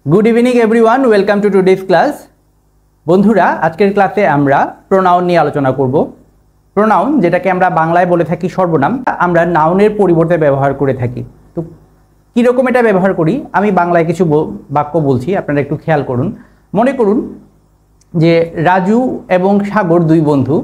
Good evening everyone welcome to today's class. बंधुरा आजकेर क्लासे आमरा प्रोनाउन निये आलोचना करब। प्रोनाउन जेटाके आमरा बांगलाय बोले थाकी सर्वनाम, आमरा नाउनेर परिबर्ते व्यवहार करे थाकी। तो कि रकम एटा व्यवहार करी आमी बांगलाय किछु वाक्य बोलছি, आपनारा एकटु खेयाल करुन। मने करुन जे राजू एवं सागर दुई बंधु।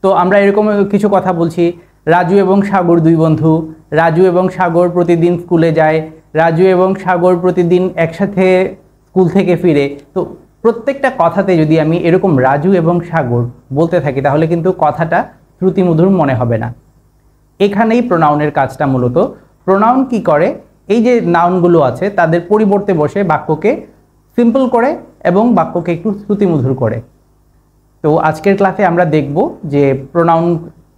तो आमरा एरकम किछु कथा बोलছি, राजू एवं सागर दुई बंधु, राजू एवं सागर प्रतिदिन स्कूले जाए, राजू एवं सागर प्रतिदिन एकसाथे स्कूल थेके फिरे। तो प्रत्येकटा कथाते यदि आमी एरकम राजू एवं सागर बोलते थाकि ताहले किन्तु कथाटा श्रुतिमधुर मने होबे ना। एखानेई प्रोनाउनेर काजटा मूलत प्रोनाउन कि करे, এই যে নাউনগুলো আছে তাদের পরিবর্তে বসে বাক্যকে সিম্পল করে এবং বাক্যকে একটু শ্রুতিমধুর করে। তো আজকের ক্লাসে আমরা দেখব যে প্রোনাউন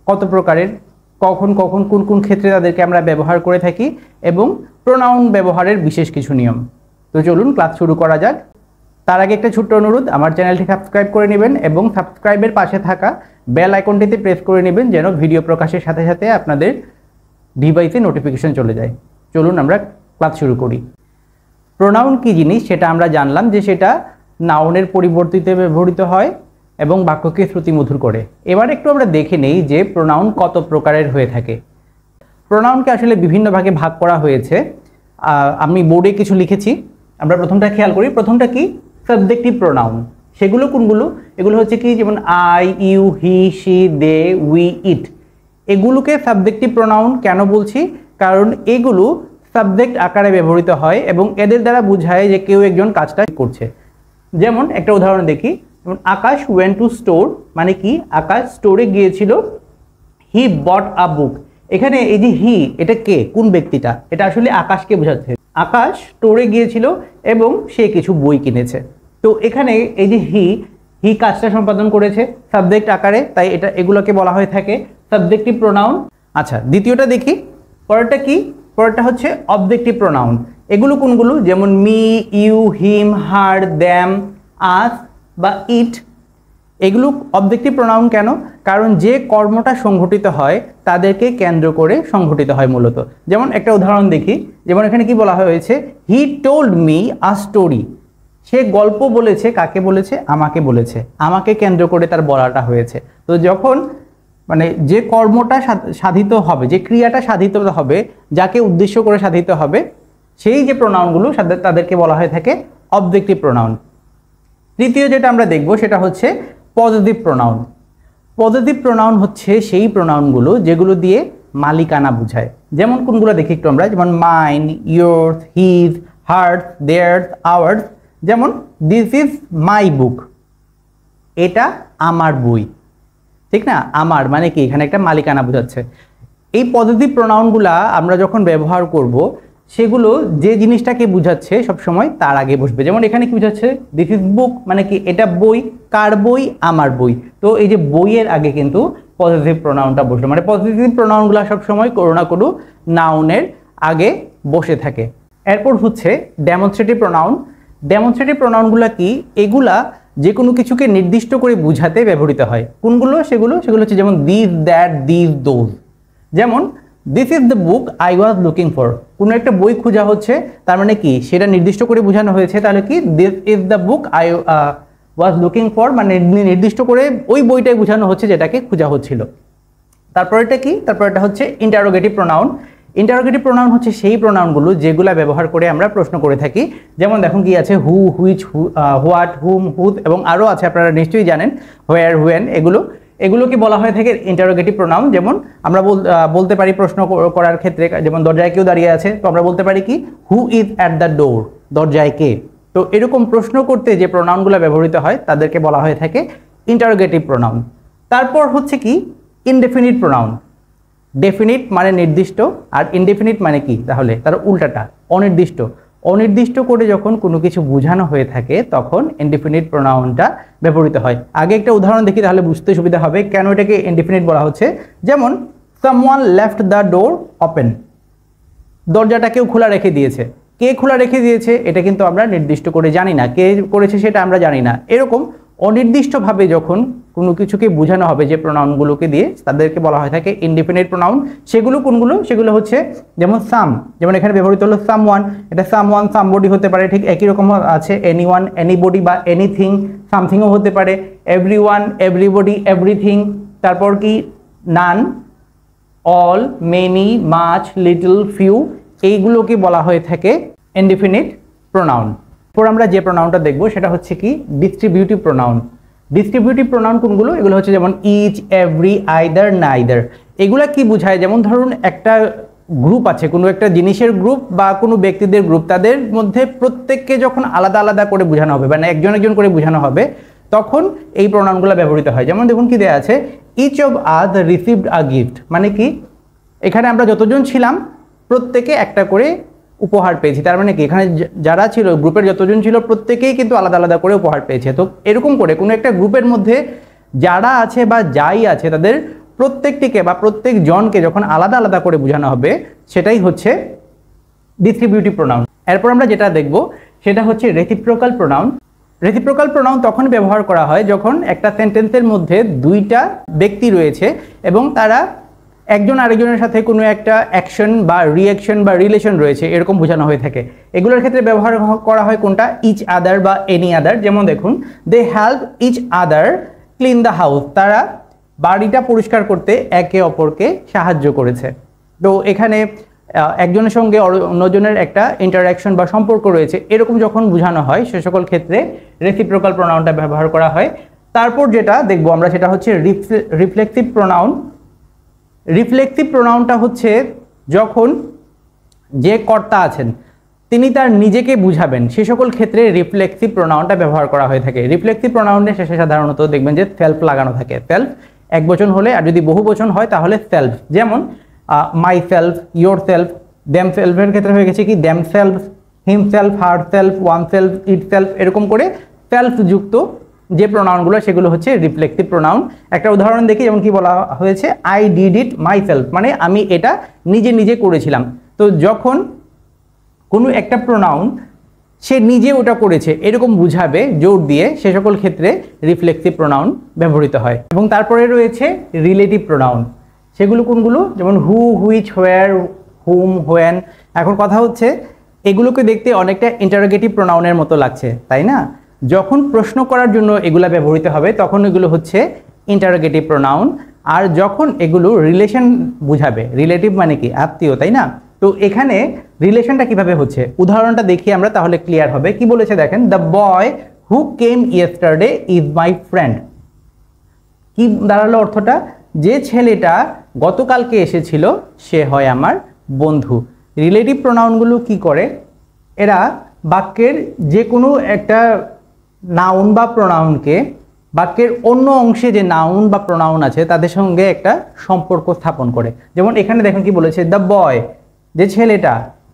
কত প্রকারের, কখন কখন কোন কোন ক্ষেত্রে তাদেরকে আমরা ব্যবহার করে থাকি এবং প্রোনাউন ব্যবহারের বিশেষ কিছু নিয়ম। তো চলুন ক্লাস শুরু করা যাক। তার আগে একটা ছোট্ট অনুরোধ, আমার চ্যানেলটি সাবস্ক্রাইব করে নেবেন এবং সাবস্ক্রাইবের পাশে থাকা বেল আইকনটিতে প্রেস করে নেবেন যেন ভিডিও প্রকাশের সাথে সাথে আপনাদের ডিভাইসে নোটিফিকেশন চলে যায়। চলুন আমরা ক্লাস শুরু করি। প্রোনাউন কি জিনিস সেটা আমরা জানলাম যে সেটা নাউনের পরিবর্তিতে ব্যবহৃত হয় এবং বাক্যকে শ্রুতিমধুর করে। এবার একটু আমরা দেখে নেই যে প্রোনাউন কত প্রকারের হয়ে থাকে। প্রোনাউনকে আসলে বিভিন্ন ভাগে ভাগ করা হয়েছে। আমি বোর্ডে কিছু লিখেছি, আমরা প্রথমটা খেয়াল করি। প্রথমটা কি? Subjective pronoun. সেগুলো কোনগুলো? এগুলো হচ্ছে কি, যেমন I, you, he, she, they, we, it. এগুলোকে সাবজেক্টিভ প্রোনাউন কেন বলছি? কারণ এগুলো সাবজেক্ট আকারে ব্যবহৃত হয় এবং এদের দ্বারা বোঝায় যে কেউ একজন কাজটা করছে। যেমন একটা উদাহরণ দেখি, যেমন আকাশ ওয়েন্ট টু স্টোর, মানে কি আকাশ স্টোরে গিয়েছিল। হি বট আ বুক, এখানে এই যে হি, এটা কে, কোন ব্যক্তিটা? এটা আসলে আকাশকে বোঝাচ্ছে। আকাশ স্টোরে গিয়েছিল এবং সে কিছু বই কিনেছে। তো এখানে এই যে হি কাজটা সম্পাদন করেছে সাবজেক্ট আকারে, তাই এগুলোকে বলা হয়ে থাকে সাবজেক্টিভ প্রোনাউন। আচ্ছা, দ্বিতীয়টা দেখি। পরেরটা কি? পরেরটা হচ্ছে অবজেক্টিভ প্রোনাউন। এগুলো কোনগুলো? যেমন me, you, him, her, them, us বা ইট। এগুলো অবজেক্টিভ প্রোনাউন কেন? কারণ যে কর্মটা সংঘটিত হয় তাদেরকে কেন্দ্র করে সংঘটিত হয় মূলত। যেমন একটা উদাহরণ দেখি, যেমন এখানে কি বলা হয়েছে, he told me a story. সে গল্প বলেছে। কাকে বলেছে? আমাকে বলেছে। আমাকে কেন্দ্র করে তার বলাটা হয়েছে। তো যখন মানে যে কর্মটা সাধিত হবে, যে ক্রিয়াটা সাধিত হবে, যাকে উদ্দেশ্য করে সাধিত হবে, সেই যে প্রোনাউনগুলো তাদেরকে বলা হয়ে থাকে অবজেক্টিভ প্রোনাউন। তৃতীয় যেটা আমরা দেখব সেটা হচ্ছে পজিটিভ প্রোনাউন। পজিটিভ প্রোনাউন হচ্ছে সেই প্রোনাউনগুলো যেগুলো দিয়ে মালিকানা বোঝায়। যেমন কোনগুলো দেখি একটু আমরা, যেমন mine, yours, his, hers, theirs, ours. যেমন দিস ইজ মাই বুক, এটা আমার বই। ঠিক না? আমার মানে কি, এখানে একটা মালিকানা বোঝাচ্ছে। এই পজিটিভ প্রোনাউনগুলা আমরা যখন ব্যবহার করব সেগুলো যে জিনিসটাকে বোঝাচ্ছে সবসময় তার আগে বসবে। যেমন এখানে কি বোঝাচ্ছে? দিস ইজ বুক, মানে কি এটা বই। কার বই? আমার বই। তো এই যে বইয়ের আগে কিন্তু পজিটিভ প্রোনাউনটা বসলো, মানে পজিটিভ প্রোনাউনগুলো সবসময় কোনো না কোনো নাউনের আগে বসে থাকে। এরপর হচ্ছে ডেমনস্ট্রেটিভ প্রোনাউন। ডেমনস্ট্রেটিভ প্রোনাউনগুলো কি? এগুলা যে কোনো কিছুকে নির্দিষ্ট করে বোঝাতে ব্যবহৃত হয়। কোনগুলো? সেগুলো হচ্ছে যেমন দিস, দ্যাট, দিস, দোজ। যেমন this is the book I was looking for. কোনো একটা বই খোঁজা হচ্ছে, তার মানে কি সেটা নির্দিষ্ট করে বোঝানো হয়েছে। তাহলে কি this is the book I was looking for, মানে নির্দিষ্ট করে ওই বইটাই বোঝানো হচ্ছে যেটাকে খোঁজা হচ্ছিল। তারপরেটা কি? তারপরেটা হচ্ছে ইন্টারোগেটিভ প্রোনাউন। ইন্টারোগেটিভ প্রোনাউন হচ্ছে সেই প্রোনাউনগুলো যেগুলো ব্যবহার করে আমরা প্রশ্ন করে থাকি। যেমন দেখুন কি আছে, হু, হুইচ, হোয়াট, হুম, হুথ এবং আরও আছে, আপনারা নিশ্চয়ই জানেন, হোয়ার, হোয়েন। এগুলোকে বলা হয়ে থাকে ইন্টারোগেটিভ প্রোনাউন। যেমন আমরা বলতে পারি প্রশ্ন করার ক্ষেত্রে, যেমন দরজায় কেউ দাঁড়িয়ে আছে, তো আমরা বলতে পারি কি, who is at the door, দরজায় কে। তো এরকম প্রশ্ন করতে যে প্রোনাউনগুলো ব্যবহৃত হয় তাদেরকে বলা হয়ে থাকে ইন্টারোগেটিভ প্রোনাউন। তারপর হচ্ছে কি, ইনডেফিনিট প্রোনাউন। ডেফিনিট মানে নির্দিষ্ট, আর ইনডেফিনিট মানে কি? তাহলে তার উল্টাটা অনির্দিষ্ট। অনির্দিষ্ট করে যখন কোনো কিছু বোঝানো হয়ে থাকে তখন ইনডেফিনিট প্রোনাউনটা ব্যবহৃত হয়। আগে একটা উদাহরণ দেখি, তাহলে বুঝতে সুবিধা হবে কেন এটাকে ইনডেফিনিট বলা হচ্ছে। যেমন someone left the door open, দরজাটা কেউ খোলা রেখে দিয়েছে। কে খোলা রেখে দিয়েছে এটা কিন্তু আমরা নির্দিষ্ট করে জানি না, কে করেছে সেটা আমরা জানি না। এরকম অনির্দিষ্টভাবে যখন কোনো কিছুকে বোঝানো হবে যে প্রোনাউনগুলোকে দিয়ে, তাদেরকে বলা হয় থাকে ইনডিফিনিট প্রোনাউন। সেগুলো কোনগুলো? সেগুলো হচ্ছে যেমন সাম, যেমন এখানে ব্যবহৃত হলো সামওয়ান, এটা সামওয়ান সামবডি হতে পারে, ঠিক একই রকম আছে এনিওয়ান এনিবডি বা এনিথিং, সামথিংও হতে পারে, এভরিওয়ান এভরিবডি এভরিথিং, তারপর কি none, all, many, much, little, few, এইগুলোকে বলা হয়ে থাকে ইনডিফিনিট প্রোনাউন। এরপর আমরা যে প্রোনাউনটা দেখব সেটা হচ্ছে কি ডিস্ট্রিবিউটিভ প্রোনাউন। ডিস্ট্রিবিউটিভ প্রোনাউন কোনগুলো? এগুলো হচ্ছে যেমন ইচ, এভরি, আইদার, নাইদার। এগুলা কি বোঝায়? যেমন ধরুন একটা গ্রুপ আছে, কোনো একটা জিনিসের গ্রুপ বা কোনো ব্যক্তিদের গ্রুপ, তাদের মধ্যে প্রত্যেককে যখন আলাদা আলাদা করে বোঝানো হবে, মানে একজন একজন করে বোঝানো হবে, তখন এই প্রোনাউনগুলো ব্যবহৃত হয়। যেমন দেখুন কি দেয়া আছে, each of us received a gift, মানে কি এখানে আমরা যতজন ছিলাম প্রত্যেকে একটা করে উপহার পেয়েছি। তার মানে কি এখানে যারা ছিল গ্রুপের যতজন ছিল প্রত্যেকেই কিন্তু আলাদা আলাদা করে উপহার পেয়েছে। তো এরকম করে কোনো একটা গ্রুপের মধ্যে যারা আছে বা যাই আছে তাদের প্রত্যেকটিকে বা প্রত্যেক জনকে যখন আলাদা আলাদা করে বোঝানো হবে, সেটাই হচ্ছে ডিস্ট্রিবিউটিভ প্রোনাউন। এরপর আমরা যেটা দেখব সেটা হচ্ছে রেসিপ্রোকাল প্রোনাউন। রেসিপ্রোকাল প্রোনাউন তখন ব্যবহার করা হয় যখন একটা সেন্টেন্সের মধ্যে দুইটা ব্যক্তি রয়েছে এবং তারা একজন আরেকজনের সাথে কোনো একটা অ্যাকশন বা রিঅ্যাকশন বা রিলেশন রয়েছে, এরকম বোঝানো হয়ে থাকে। এগুলোর ক্ষেত্রে ব্যবহার করা হয় কোনটা? ইচ আদার বা এনি আদার। যেমন দেখুন, they help each other clean the house, তারা বাড়িটা পরিষ্কার করতে একে অপরকে সাহায্য করেছে। তো এখানে একজনের সঙ্গে অন্যজনের একটা ইন্টারাকশন বা সম্পর্ক রয়েছে, এরকম যখন বোঝানো হয় সে সকল ক্ষেত্রে রেসিপ্রোকাল প্রোনাউনটা ব্যবহার করা হয়। তারপর যেটা দেখবো আমরা সেটা হচ্ছে রিফ্লেক্সিভ প্রোনাউন। রিফ্লেক্সিভ প্রোনাউনটা হচ্ছে যখন যে কর্তা আছেন তিনি তার নিজেকে বুঝাবেন, সে সকল ক্ষেত্রে রিফ্লেক্সিভ প্রোনাউনটা ব্যবহার করা হয়ে থাকে। রিফ্লেক্সিভ প্রোনাউনের শেষে সাধারণত দেখবেন যে সেলফ লাগানো থাকে। সেলফ একবচন হলে, আর যদি বহু বচন হয় তাহলে সেলফ। যেমন myself, yourself. Them সেলফের ক্ষেত্রে হয়ে গেছে কি themself, himself, herself, oneself, itself, এরকম করে সেলফ যুক্ত যে প্রোনাউনগুলো সেগুলো হচ্ছে রিফ্লেক্সিভ প্রোনাউন। একটা উদাহরণ দেখি, যেমন কি বলা হয়েছে, I did it my self, মানে আমি এটা নিজে নিজে করেছিলাম। তো যখন কোনো একটা প্রোনাউন সে নিজে ওটা করেছে এরকম বুঝাবে জোর দিয়ে, সে সকল ক্ষেত্রে রিফ্লেক্সিভ প্রোনাউন ব্যবহৃত হয়। এবং তারপরে রয়েছে রিলেটিভ প্রোনাউন। সেগুলো কোনগুলো? যেমন হু, হুইচ, হোয়ার, হুম, হোয়েন। এখন কথা হচ্ছে এগুলোকে দেখতে অনেকটা ইন্টারোগেটিভ প্রোনাউনের মতো লাগছে, তাই না? যখন প্রশ্ন করার জন্য এগুলা ব্যবহৃত হবে তখন এগুলো হচ্ছে ইন্টারোগেটিভ প্রোনাউন। আর যখন এগুলো রিলেশন বুঝাবে, রিলেটিভ মানে কি আত্মীয়, তাই না? তো এখানে রিলেশনটা কিভাবে হচ্ছে উদাহরণটা দেখি আমরা, তাহলে ক্লিয়ার হবে। কি বলেছে দেখেন, the boy who came yesterday is my friend. কি দাঁড়ালো অর্থটা? যে ছেলেটা গতকালকে এসেছিল সে হয় আমার বন্ধু। রিলেটিভ প্রোনাউনগুলো কি করে? এরা বাক্যের যে কোনো একটা নাউন বা প্রোনাউনকে বাক্যের অন্য অংশে যে নাউন বা প্রোনাউন আছে তাদের সঙ্গে একটা সম্পর্ক স্থাপন করে। যেমন এখানে দেখুন কি বলেছে, দ্য বয়, যে ছেলেটা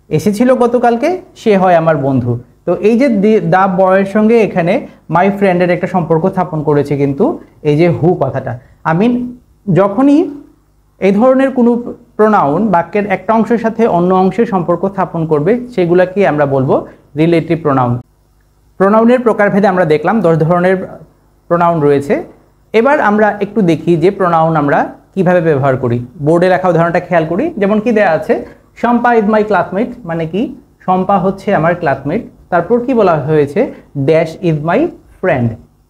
এসেছিল গতকালকে সে হয় আমার বন্ধু। তো এই যে দ্য বয়ের সঙ্গে এখানে মাই ফ্রেন্ডের একটা সম্পর্ক স্থাপন করেছে কিন্তু এই যে হু কথাটা। যখনই এই ধরনের কোনো প্রোনাউন বাক্যের একটা অংশের সাথে অন্য অংশের সম্পর্ক স্থাপন করবে সেগুলাকে আমরা বলবো রিলেটিভ প্রোনাউন। প্রোনাউনের প্রকারভেদে আমরা দেখলাম 10 ধরনের প্রোনাউন রয়েছে। এবার আমরা একটু দেখি যে প্রোনাউন আমরা কিভাবে ব্যবহার করি। বোর্ডে লেখা উদাহরণটা খেয়াল করি। যেমন কি দেয়া আছে, শম্পা ইজ মাই ক্লাসমেট, মানে কি শম্পা হচ্ছে আমার ক্লাসমেট। তারপর কি বলা হয়েছে, ড্যাশ ইজ মাই ফ্রেন্ড।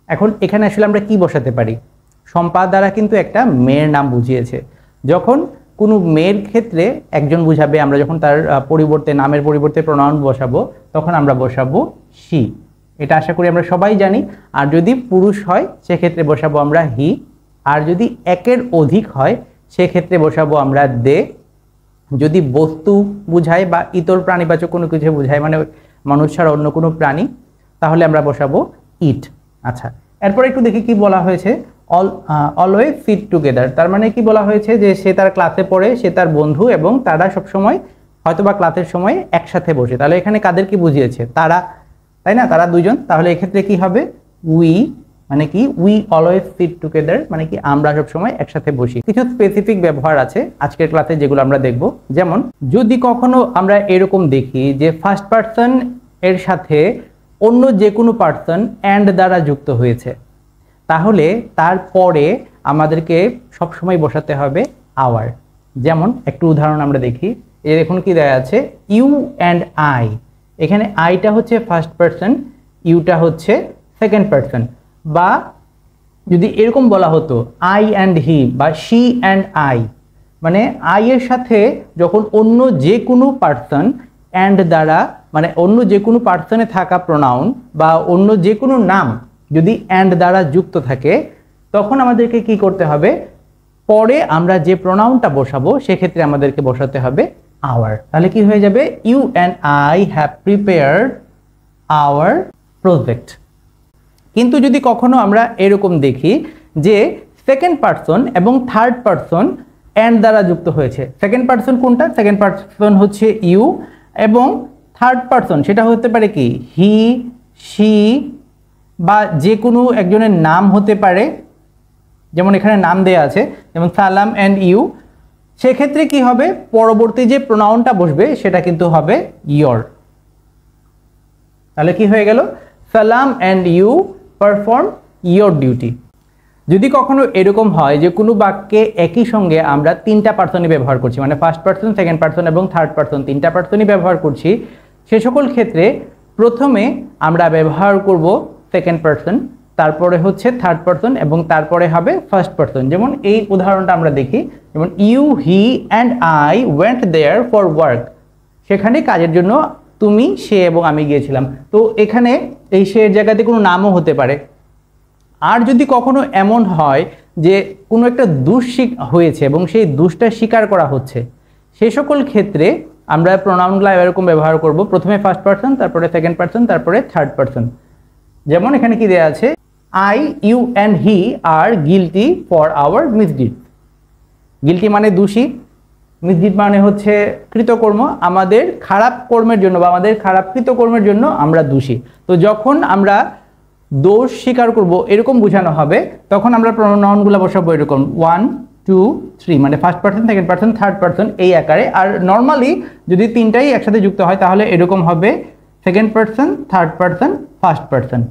এখন এখানে আসলে আমরা কি বসাতে পারি? শম্পা দ্বারা কিন্তু একটা মেয়ের নাম বুঝিয়েছে। যখন কোনো মেয়ের ক্ষেত্রে একজন বুঝাবে, আমরা যখন তার পরিবর্তে, নামের পরিবর্তে প্রোনাউন বসাবো তখন আমরা বসাবো শি। এটা আশা করি আমরা সবাই জানি। আর যদি পুরুষ হয় সেক্ষেত্রে বসাবো আমরা হি। আর যদি একের অধিক হয় সেক্ষেত্রে বসাবো আমরা দে। যদি বস্তু বুঝায় বা ইতর প্রাণীবাচক কোনো কিছু বুঝায়, মানে মানুষ ছাড়া অন্য কোনো প্রাণী, তাহলে আমরা বসাবো ইট। আচ্ছা, এরপর একটু দেখি কি বলা হয়েছে, অলওয়েজ সিট টুগেদার। তার মানে কি বলা হয়েছে যে সে তার ক্লাসে পড়ে, সে তার বন্ধু এবং তারা সবসময় হয়তোবা ক্লাসের সময় একসাথে বসে। তাহলে এখানে কাদের কি বুঝিয়েছে? তারা, তাই না? তারা দুজন। তাহলে এক্ষেত্রে কি হবে? উই, মানে কি উই অলওয়েজ সিট টুগেদার, মানে কি আমরা সবসময় একসাথে বসি। কিছু স্পেসিফিক ব্যবহার আছে আজকের ক্লাসে যেগুলো আমরা দেখব। যেমন যদি কখনো আমরা এরকম দেখি যে ফার্স্ট পারসন এর সাথে অন্য যে কোনো পারসন অ্যান্ড দ্বারা যুক্ত হয়েছে, তাহলে তারপরে আমাদেরকে সবসময় বসাতে হবে আওয়ার। যেমন একটু উদাহরণ আমরা দেখি, এ দেখুন কি দেয়া আছে, ইউ অ্যান্ড আই। এখানে আইটা হচ্ছে ফার্স্ট পারসন, ইউটা হচ্ছে সেকেন্ড পারসন। বা যদি এরকম বলা হতো আই অ্যান্ড হি বা শি অ্যান্ড আই, মানে আই এর সাথে যখন অন্য যে কোনো পার্সন অ্যান্ড দ্বারা, মানে অন্য যে কোনো পার্সনে থাকা প্রোনাউন বা অন্য যে কোনো নাম যদি অ্যান্ড দ্বারা যুক্ত থাকে, তখন আমাদেরকে কি করতে হবে, পরে আমরা যে প্রোনাউনটা বসাবো সেক্ষেত্রে আমাদেরকে বসাতে হবে আওয়ার। তাহলে কি হয়ে যাবে, you and I have prepared our project. কিন্তু যদি কখনো আমরা এরকম দেখি যে সেকেন্ড পারসন এবং থার্ড পারসন অ্যান্ড দ্বারা যুক্ত হয়েছে, সেকেন্ড পারসন কোনটা, সেকেন্ড পারসন হচ্ছে ইউ, এবং থার্ড পারসন সেটা হতে পারে কি হি, শি, বা যে কোনো একজনের নাম হতে পারে, যেমন এখানে নাম দেয়া আছে যেমন সালাম অ্যান্ড ইউ, সেক্ষেত্রে কি হবে, পরবর্তী যে প্রোনাউনটা বসবে সেটা কিন্তু হবে ইয়োর। তাহলে কি হয়ে গেল, Salam and you perform your duty. যদি কখনো এরকম হয় যে কোনো বাক্যে একই সঙ্গে আমরা তিনটা পার্সনই ব্যবহার করছি, মানে ফার্স্ট পার্সন, সেকেন্ড পার্সন এবং থার্ড পার্সন তিনটা পার্সনই ব্যবহার করছি, সে সকল ক্ষেত্রে প্রথমে আমরা ব্যবহার করব সেকেন্ড পার্সন, তারপরে হচ্ছে থার্ড পার্সন এবং তারপরে হবে ফার্স্ট পার্সন। যেমন এই উদাহরণটা আমরা দেখি, যেমন you, he and I went there for work. সেখানে কাজের জন্য তুমি, সে এবং আমি গিয়েছিলাম। তো এখানে এই সে জায়গাতে কোনো নামও হতে পারে। আর যদি কখনো এমন হয় যে কোনো একটা দোষ হয়েছে এবং সেই দোষটা স্বীকার করা হচ্ছে, সে সকল ক্ষেত্রে আমরা প্রোনাউনগুলো এরকম ব্যবহার করব, প্রথমে ফার্স্ট পারসন, তারপরে সেকেন্ড পারসন, তারপরে থার্ড পারসন। যেমন এখানে কি দেয়া আছে, I, you and he are guilty for our misdeed. Guilty মানে দোষী, মিসডিড মানে হচ্ছে কৃতকর্ম, আমাদের খারাপ কর্মের জন্য বা আমাদের খারাপ কৃতকর্মের জন্য আমরা দোষী। তো যখন আমরা দোষ স্বীকার করব এরকম বোঝানো হবে, তখন আমরা প্রোনাউনগুলো বসাবো এরকম 1, 2, 3, মানে first person, second person, third person এই আকারে। আর নর্মালি যদি তিনটাই একসাথে যুক্ত হয় তাহলে এরকম হবে second person, third person, first person.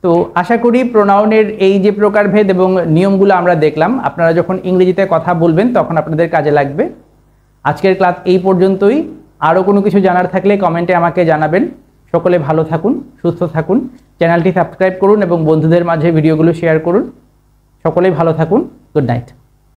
তো আশা করি প্রোনাউনের এই যে প্রকারভেদ এবং নিয়মগুলো আমরা দেখলাম, আপনারা যখন ইংরেজিতে কথা বলবেন তখন আপনাদের কাজে লাগবে। আজকের ক্লাস এই পর্যন্তই। আরও কোনো কিছু জানার থাকলে কমেন্টে আমাকে জানাবেন। সকলে ভালো থাকুন, সুস্থ থাকুন, চ্যানেলটি সাবস্ক্রাইব করুন এবং বন্ধুদের মাঝে ভিডিওগুলো শেয়ার করুন। সকলেই ভালো থাকুন। Good night.